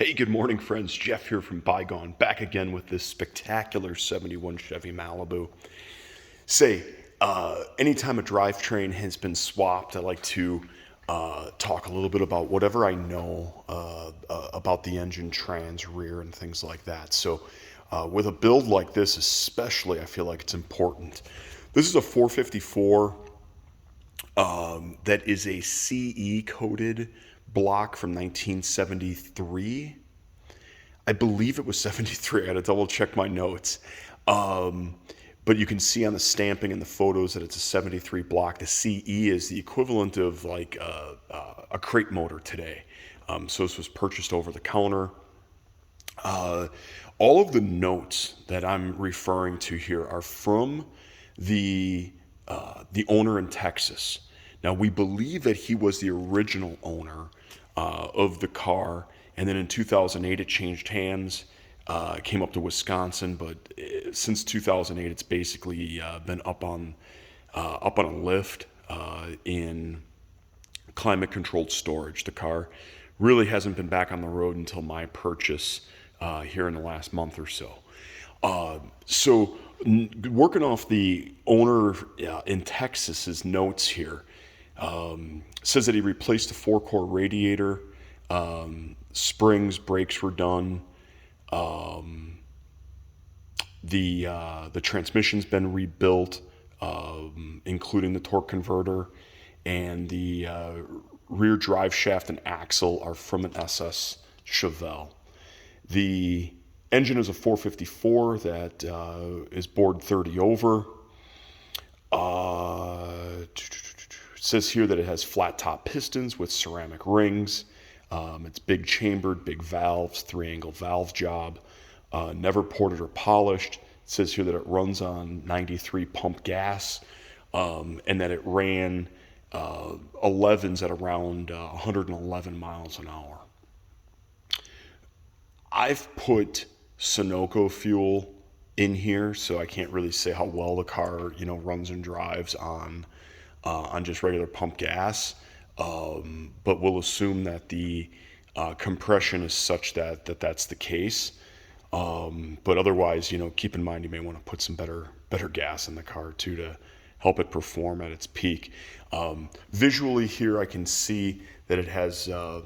Hey, good morning, friends. Jeff here from Bygone, back again with this spectacular 71 Chevy Malibu. Say, anytime a drivetrain has been swapped, I like to talk a little bit about whatever I know about the engine, trans, rear, and things like that. So, with a build like this, especially, I feel like it's important. This is a 454 that is a CE coded block from 1973. I believe it was 73. I had to double check my notes. But you can see on the stamping and the photos that it's a 73 block. The CE is the equivalent of like a crate motor today. So this was purchased over the counter. All of the notes that I'm referring to here are from the owner in Texas. Now we believe that he was the original owner of the car, and then in 2008 it changed hands. It came up to Wisconsin, but since 2008 it's basically been up on a lift in climate controlled storage. The car really hasn't been back on the road until my purchase here in the last month or so. Working off the owner in Texas's notes here, says that he replaced the four-core radiator, springs, brakes were done. The transmission's been rebuilt, including the torque converter, and the rear drive shaft and axle are from an SS Chevelle. The engine is a 454 that is bored 30 over. It says here that it has flat top pistons with ceramic rings. It's big chambered, big valves, 3-angle valve job. Never ported or polished. It says here that it runs on 93 pump gas, and that it ran 11s at around 111 miles an hour. I've put Sunoco fuel in here, so I can't really say how well the car, runs and drives on just regular pump gas. But we'll assume that the compression is such that that's the case. But otherwise, keep in mind you may want to put some better gas in the car too to help it perform at its peak. Visually here, I can see that it has a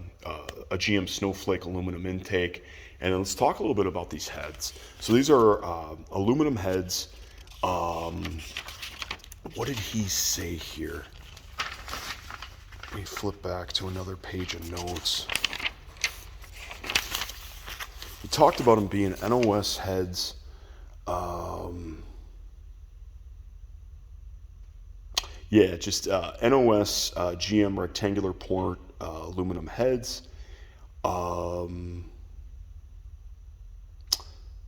GM Snowflake aluminum intake. And let's talk a little bit about these heads. So these are aluminum heads. What did he say here? Let me flip back to another page of notes. He talked about them being NOS heads. Just NOS GM rectangular port aluminum heads.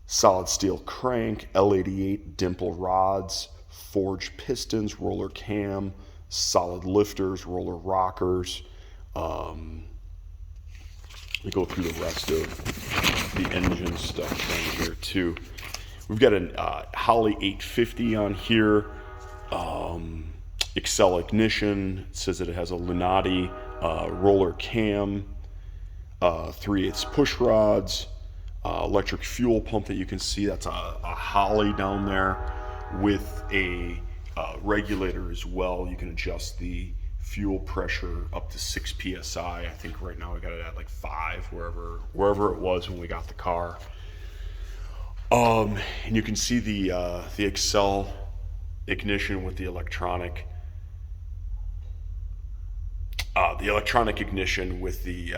Solid steel crank, L88 dimple rods, forged pistons, roller cam, solid lifters, roller rockers. We go through the rest of the engine stuff down here too. We've got an Holley 850 on here. Excel ignition. It says that it has a Lunati roller cam, 3/8 push rods, electric fuel pump that you can see. That's a Holley down there with a regulator as well. You can adjust the fuel pressure up to 6 psi. I think right now we got it at like 5, wherever it was when we got the car. And you can see the Excel ignition with the electronic ignition with the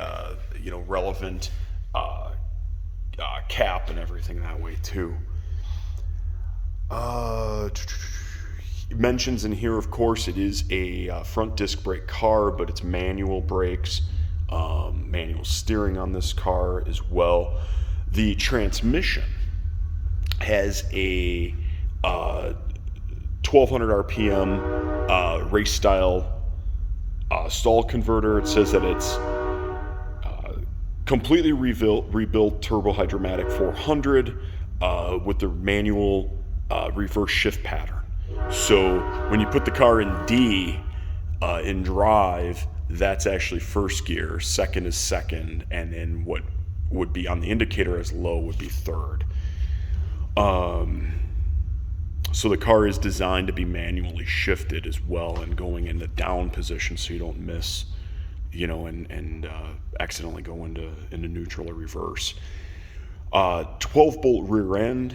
relevant cap and everything that way too. Mentions in here, of course, it is a front disc brake car, but it's manual brakes, manual steering on this car as well. The transmission has a 1200 RPM race style stall converter. It says that it's completely rebuilt turbo hydromatic 400 with the manual reverse shift pattern. So when you put the car in D in drive, that's actually first gear, second is second, and then what would be on the indicator as low would be third. So the car is designed to be manually shifted as well and going into down position so you don't miss, and accidentally go into neutral or reverse. 12 bolt rear end.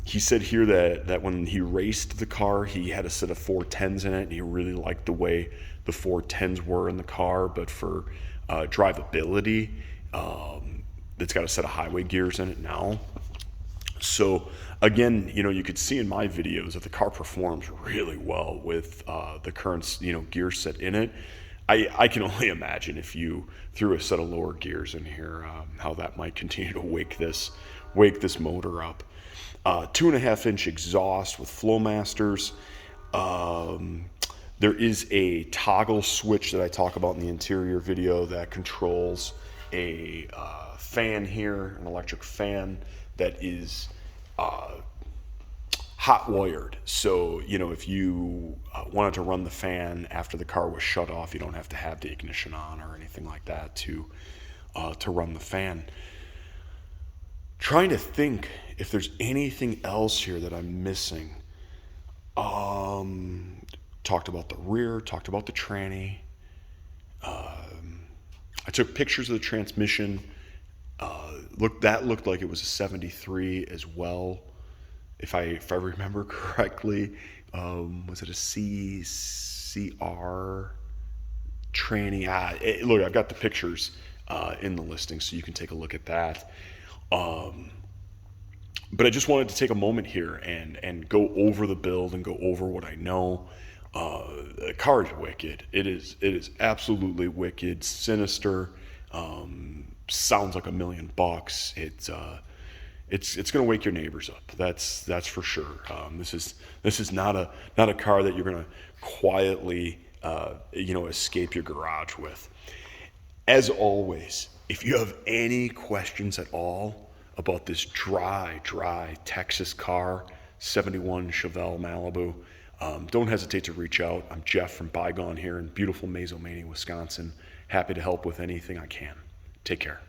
He said here that when he raced the car, he had a set of 410s in it, and he really liked the way the 410s were in the car. But for drivability, it's got a set of highway gears in it now. So again, you could see in my videos that the car performs really well with the current, gear set in it. I can only imagine if you threw a set of lower gears in here, how that might continue to wake this motor up. 2.5-inch exhaust with Flowmasters. There is a toggle switch that I talk about in the interior video that controls a fan here, an electric fan that is hot wired. So, if you wanted to run the fan after the car was shut off, you don't have to have the ignition on or anything like that to run the fan. Trying to think if there's anything else here that I'm missing. Talked about the rear, talked about the tranny. I took pictures of the transmission. That looked like it was a 73 as well. If I remember correctly, was it a CCR tranny? Look, I've got the pictures in the listing, so you can take a look at that. But I just wanted to take a moment here and go over the build and go over what I know. The car is wicked. It is absolutely wicked, sinister. Sounds like $1 million. It's going to wake your neighbors up. That's for sure. This is not a car that you're going to quietly escape your garage with. As always, if you have any questions at all about this dry Texas car, 71 Chevelle Malibu, don't hesitate to reach out. I'm Jeff from Bygone here in beautiful Mazomania, Wisconsin. Happy to help with anything I can. Take care.